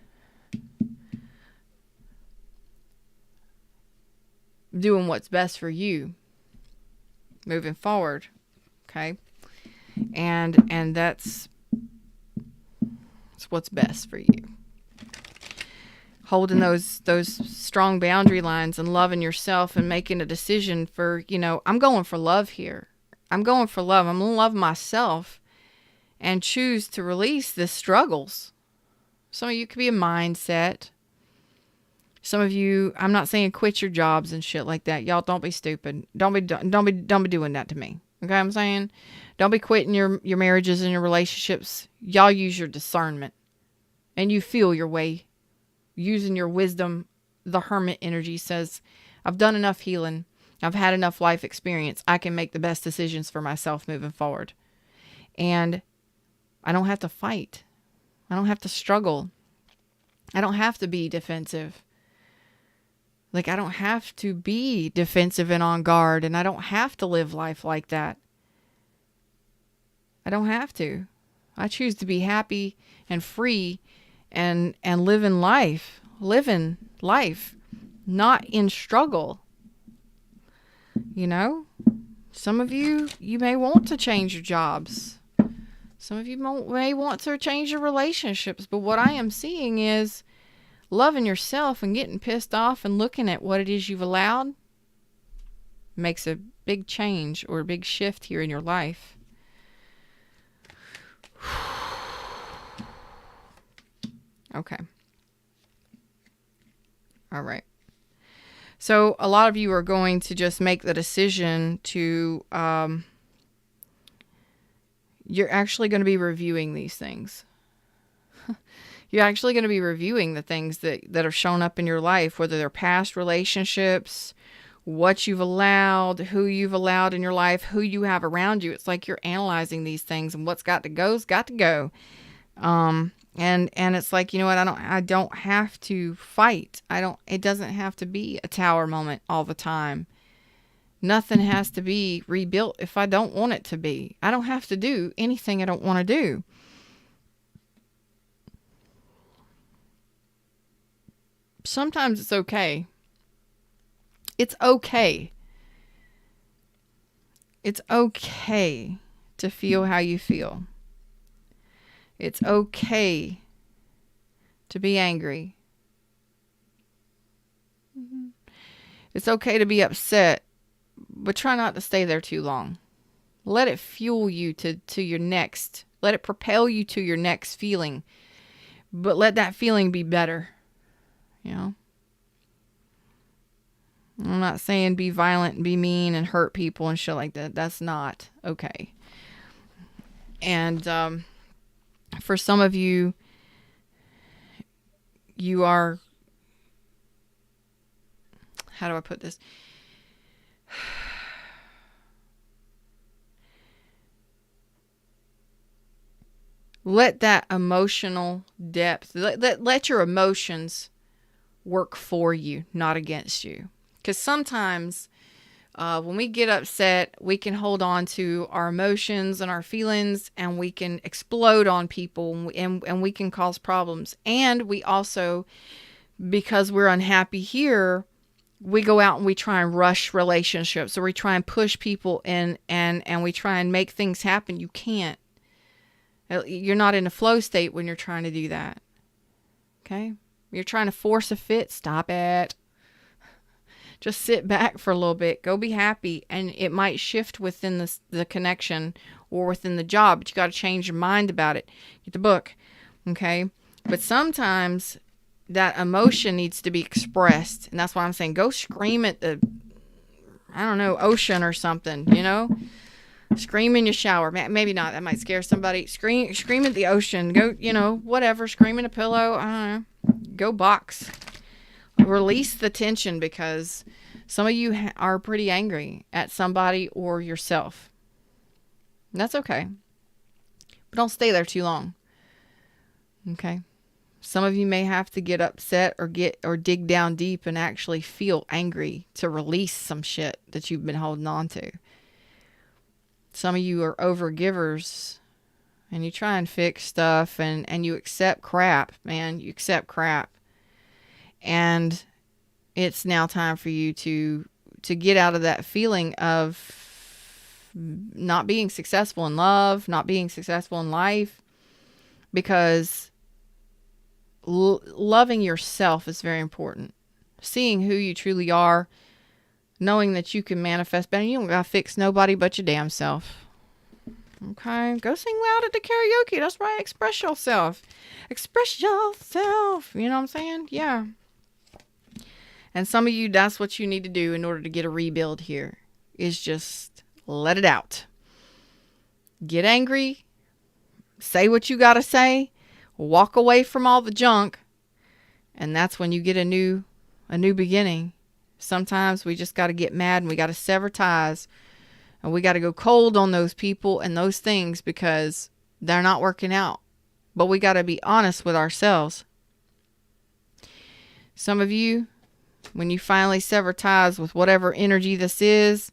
doing what's best for you moving forward. Okay? And that's what's best for you. Holding those strong boundary lines and loving yourself and making a decision for, I'm going for love here. I'm going for love. I'm going to love myself and choose to release the struggles. Some of you could be a mindset. Some of you, I'm not saying quit your jobs and shit like that. Y'all don't be stupid. Don't be doing that to me. Okay, I'm saying? Don't be quitting your marriages and your relationships. Y'all use your discernment. And you feel your way. Using your wisdom. The hermit energy says, I've done enough healing. I've had enough life experience. I can make the best decisions for myself moving forward. And I don't have to fight. I don't have to struggle. I don't have to be defensive. Like, I don't have to be defensive and on guard, and I don't have to live life like that. I don't have to. I choose to be happy and free and living life, not in struggle. Some of you may want to change your jobs. Some of you may want to change your relationships, but what I am seeing is loving yourself and getting pissed off and looking at what it is you've allowed makes a big change or a big shift here in your life. Okay. All right. So a lot of you are going to just make the decision to, you're actually going to be reviewing these things. You're actually going to be reviewing the things that have shown up in your life, whether they're past relationships, what you've allowed, who you've allowed in your life, who you have around you. It's like you're analyzing these things, and what's got to go's got to go. And it's like, you know what? I don't have to fight. It doesn't have to be a tower moment all the time. Nothing has to be rebuilt if I don't want it to be. I don't have to do anything I don't want to do. Sometimes it's okay. It's okay. It's okay to feel how you feel. It's okay to be angry. It's okay to be upset, but try not to stay there too long. Let it fuel you to your next. Let it propel you to your next feeling. But let that feeling be better. I'm not saying be violent and be mean and hurt people and shit like that. That's not okay. And for some of you, you are, how do I put this? Let that emotional depth, let your emotions work for you, not against you. Because sometimes when we get upset, we can hold on to our emotions and our feelings, and we can explode on people, and we can cause problems. And we also, because we're unhappy here, we go out and we try and rush relationships, or we try and push people in, and we try and make things happen. You can't. You're not in a flow state when you're trying to do that. Okay? You're trying to force a fit. Stop it. Just sit back for a little bit. Go be happy. And it might shift within the connection or within the job, but you got to change your mind about it. Get the book. Okay? But sometimes that emotion needs to be expressed. And that's why I'm saying go scream at the, ocean or something, Scream in your shower. Maybe not. That might scare somebody. Scream at the ocean. Go, whatever. Scream in a pillow. I don't know. Go box. Release the tension, because some of you are pretty angry at somebody or yourself. And that's okay. But don't stay there too long. Okay? Some of you may have to get upset or dig down deep and actually feel angry to release some shit that you've been holding on to. Some of you are overgivers and you try and fix stuff and you accept crap, man. You accept crap. And it's now time for you to get out of that feeling of not being successful in love, not being successful in life, because loving yourself is very important. Seeing who you truly are, knowing that you can manifest better. You don't gotta fix nobody but your damn self. Okay? Go sing loud at the karaoke. That's right. Express yourself. Express yourself. You know what I'm saying? Yeah. And some of you, that's what you need to do in order to get a rebuild here, is just let it out. Get angry. Say what you gotta say. Walk away from all the junk, and that's when you get a new beginning. Sometimes we just got to get mad and we got to sever ties, and we got to go cold on those people and those things because they're not working out. But we got to be honest with ourselves. Some of you, when you finally sever ties with whatever energy this is,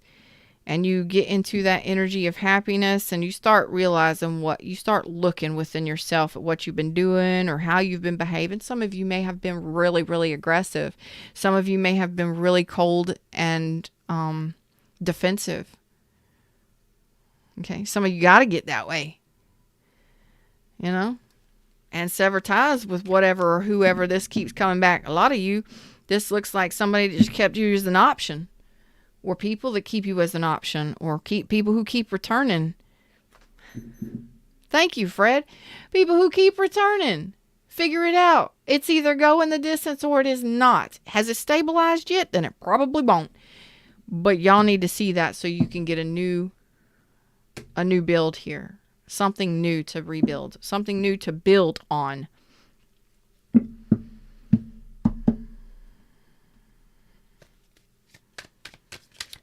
and you get into that energy of happiness and you start realizing you start looking within yourself at what you've been doing or how you've been behaving. Some of you may have been really, really aggressive. Some of you may have been really cold and defensive. Okay. Some of you got to get that way, you know, and sever ties with whatever or whoever this keeps coming back. A lot of you, this looks like somebody that just kept you as an option. Or people that keep you as an option, or people who keep returning. Thank you, Fred. People who keep returning. Figure it out. It's either going the distance or it is not. Has it stabilized yet? Then it probably won't. But y'all need to see that so you can get a new build here. Something new to rebuild. Something new to build on.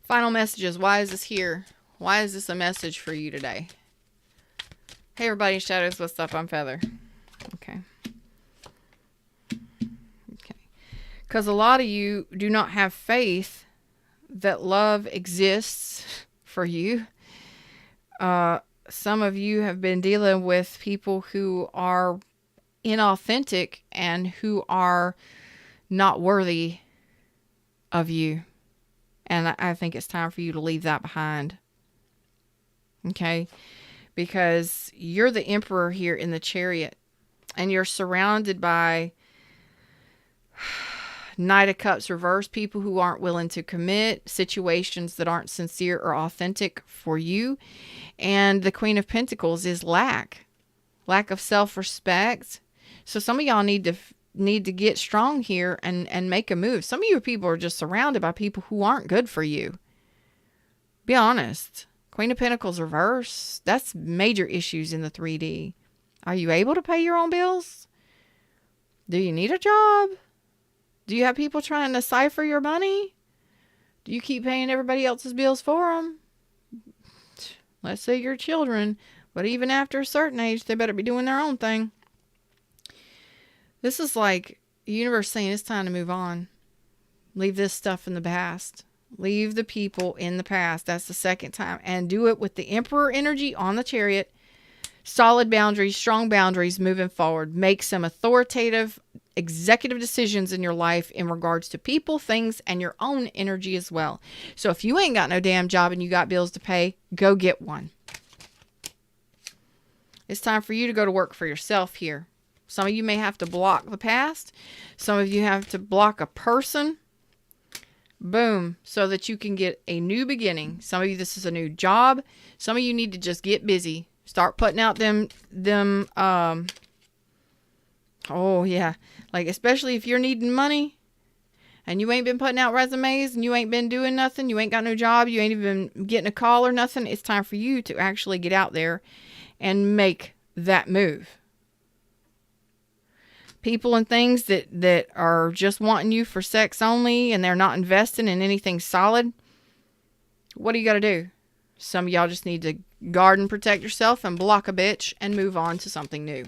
Final messages. Why is this here? Why is this a message for you today? Hey everybody, Shadows, what's up? I'm Feather. Okay. Because a lot of you do not have faith that love exists for you. Some of you have been dealing with people who are inauthentic and who are not worthy of you. And I think it's time for you to leave that behind. Okay? Because you're the emperor here in the Chariot. And you're surrounded by Knight of Cups reverse, people who aren't willing to commit, situations that aren't sincere or authentic for you. And the Queen of Pentacles is lack of self-respect. So some of y'all need to get strong here and make a move. Some of you people are just surrounded by people who aren't good for you. Be honest. Queen of Pentacles reverse. That's major issues in the 3D. Are you able to pay your own bills? Do you need a job? Do you have people trying to cipher your money? Do you keep paying everybody else's bills for them? Let's say your children, but even after a certain age, they better be doing their own thing. This is like the universe saying it's time to move on. Leave this stuff in the past. Leave the people in the past. That's the second time. And do it with the Emperor energy on the Chariot. Solid boundaries, strong boundaries moving forward. Make some authoritative, executive decisions in your life in regards to people, things, and your own energy as well. So if you ain't got no damn job and you got bills to pay, go get one. It's time for you to go to work for yourself here. Some of you may have to block the past. Some of you have to block a person. Boom. So that you can get a new beginning. Some of you, this is a new job. Some of you need to just get busy. Start putting out oh yeah. Like, especially if you're needing money and you ain't been putting out resumes and you ain't been doing nothing. You ain't got no job. You ain't even getting a call or nothing. It's time for you to actually get out there and make that move. People and things that are just wanting you for sex only and they're not investing in anything solid. What do you got to do? Some of y'all just need to guard and protect yourself and block a bitch and move on to something new.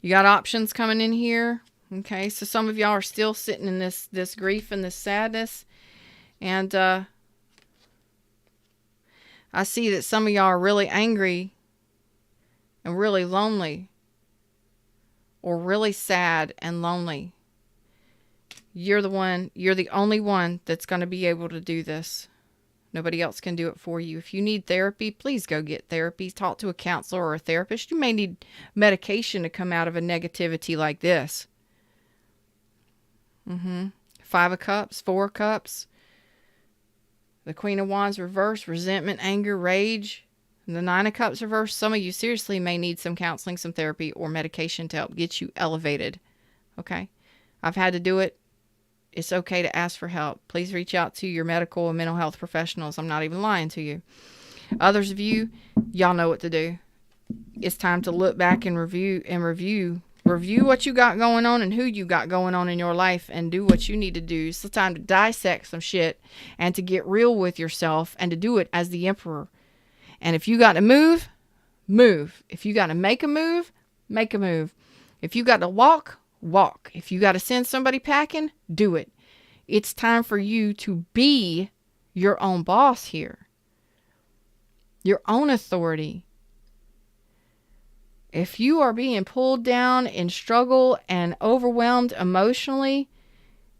You got options coming in here. Okay, so some of y'all are still sitting in this grief and this sadness. And I see that some of y'all are really angry and really lonely, or really sad and lonely. You're the only one that's going to be able to do this. Nobody else can do it for you. If you need therapy, please go get therapy. Talk to a counselor or a therapist. You may need medication to come out of a negativity like this. Five of Cups, Four of Cups. The Queen of Wands reversed, resentment, anger, rage. And the Nine of Cups reversed. Some of you seriously may need some counseling, some therapy, or medication to help get you elevated. Okay? I've had to do it. It's okay to ask for help. Please reach out to your medical and mental health professionals. I'm not even lying to you. Others of you, y'all know what to do. It's time to look back and review what you got going on and who you got going on in your life, and do what you need to do. It's the time to dissect some shit and to get real with yourself, and to do it as the Emperor. And if you got to move, move. If you got to make a move, make a move. If you got to walk, walk. If you got to send somebody packing, do it. It's time for you to be your own boss here. Your own authority. If you are being pulled down in struggle and overwhelmed emotionally,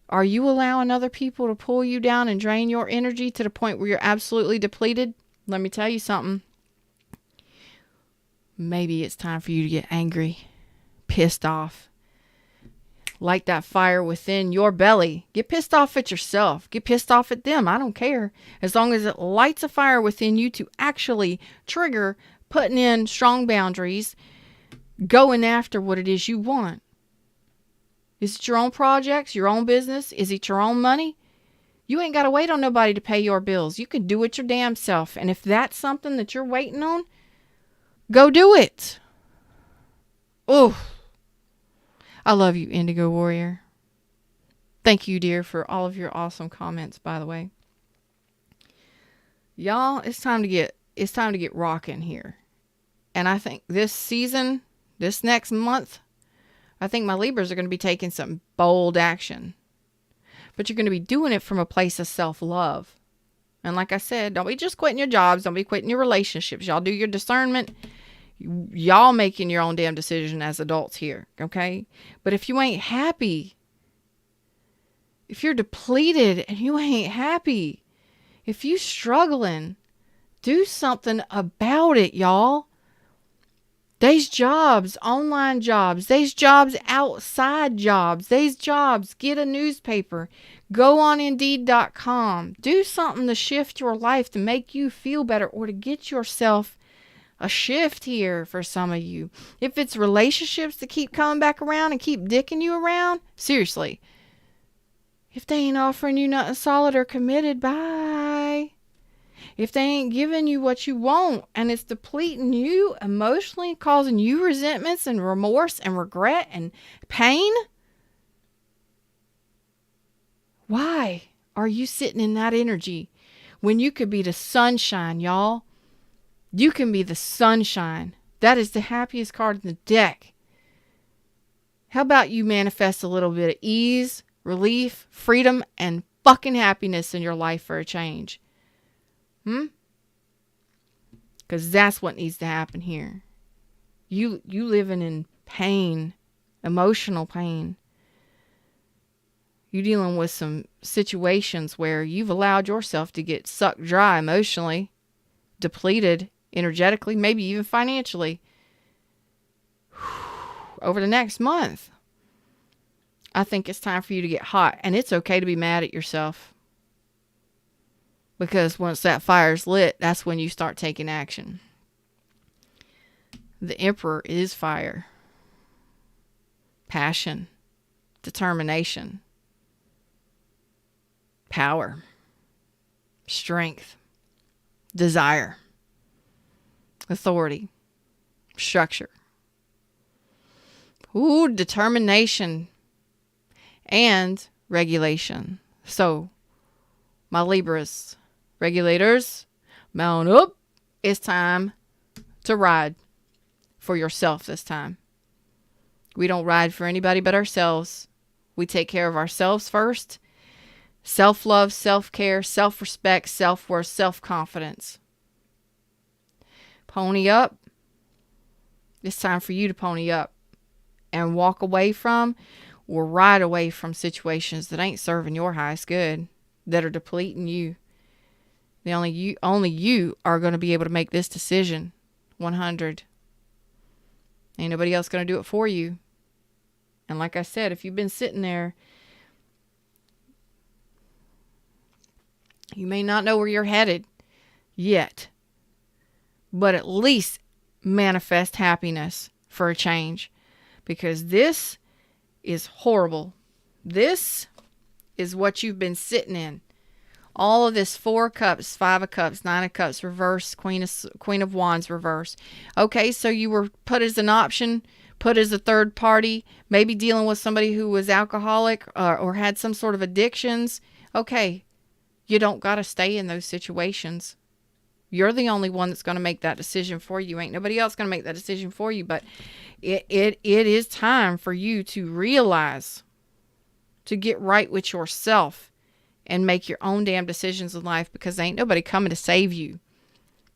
are you allowing other people to pull you down and drain your energy to the point where you're absolutely depleted? Let me tell you something. Maybe it's time for you to get angry, pissed off. Light that fire within your belly. Get pissed off at yourself. Get pissed off at them. I don't care. As long as it lights a fire within you to actually trigger putting in strong boundaries, going after what it is you want. Is it your own projects, your own business? Is it your own money? You ain't got to wait on nobody to pay your bills. You can do it your damn self. And if that's something that you're waiting on, go do it. Oh, I love you, Indigo Warrior. Thank you, dear, for all of your awesome comments, by the way. Y'all, it's time to get rocking here. And I think this season, this next month, I think my Libras are going to be taking some bold action. But you're going to be doing it from a place of self-love. And like I said, don't be just quitting your jobs. Don't be quitting your relationships. Y'all do your discernment. Y'all making your own damn decision as adults here. Okay? But if you ain't happy, if you're depleted and you ain't happy, if you struggling, do something about it, y'all. These jobs, online jobs, these jobs, outside jobs, these jobs, get a newspaper, go on Indeed.com, do something to shift your life to make you feel better, or to get yourself a shift here for some of you. If it's relationships that keep coming back around and keep dicking you around, seriously, if they ain't offering you nothing solid or committed, bye. If they ain't giving you what you want and it's depleting you emotionally, causing you resentments and remorse and regret and pain, why are you sitting in that energy when you could be the sunshine, y'all? You can be the sunshine. That is the happiest card in the deck. How about you manifest a little bit of ease, relief, freedom, and fucking happiness in your life for a change? Because that's what needs to happen here. You living in pain, emotional pain. You dealing with some situations where you've allowed yourself to get sucked dry emotionally, depleted energetically, maybe even financially. Over the next month, I think it's time for you to get hot. And it's okay to be mad at yourself. Because once that fire's lit, that's when you start taking action. The Emperor is fire. Passion. Determination. Power. Strength. Desire. Authority. Structure. Ooh, determination. And regulation. So, my Libras, regulators, mount up. It's time to ride for yourself this time. We don't ride for anybody but ourselves. We take care of ourselves first. Self-love, self-care, self-respect, self-worth, self-confidence. Pony up. It's time for you to pony up and walk away from or ride away from situations that ain't serving your highest good, that are depleting you. Only you are going to be able to make this decision. 100. Ain't nobody else going to do it for you. And like I said, if you've been sitting there, you may not know where you're headed yet, but at least manifest happiness for a change, because this is horrible. This is what you've been sitting in. All of this 4 of Cups, 5 of Cups, 9 of Cups, reverse, Queen of Wands, reverse. Okay, so you were put as an option, put as a third party, maybe dealing with somebody who was alcoholic or had some sort of addictions. Okay, you don't got to stay in those situations. You're the only one that's going to make that decision for you. Ain't nobody else going to make that decision for you. But it is time for you to realize, to get right with yourself and make your own damn decisions in life, because ain't nobody coming to save you.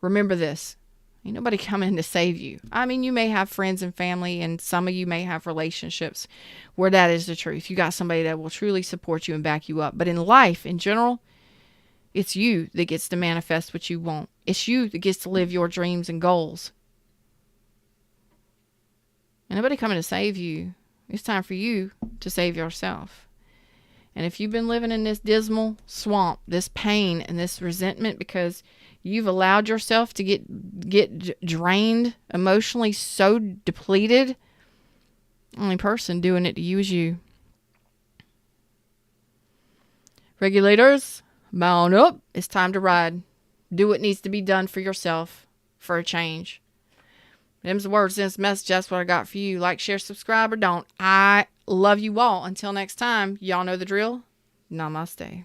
Remember this. Ain't nobody coming to save you. I mean, you may have friends and family, and some of you may have relationships where that is the truth. You got somebody that will truly support you and back you up. But in life, in general, it's you that gets to manifest what you want. It's you that gets to live your dreams and goals. Ain't nobody coming to save you. It's time for you to save yourself. And if you've been living in this dismal swamp, this pain and this resentment because you've allowed yourself to get drained, emotionally so depleted, the only person doing it to you is you. Regulators, mount up. It's time to ride. Do what needs to be done for yourself for a change. Them's the words, them's the message. That's what I got for you. Like, share, subscribe, or don't. I love you all. Until next time, y'all know the drill. Namaste.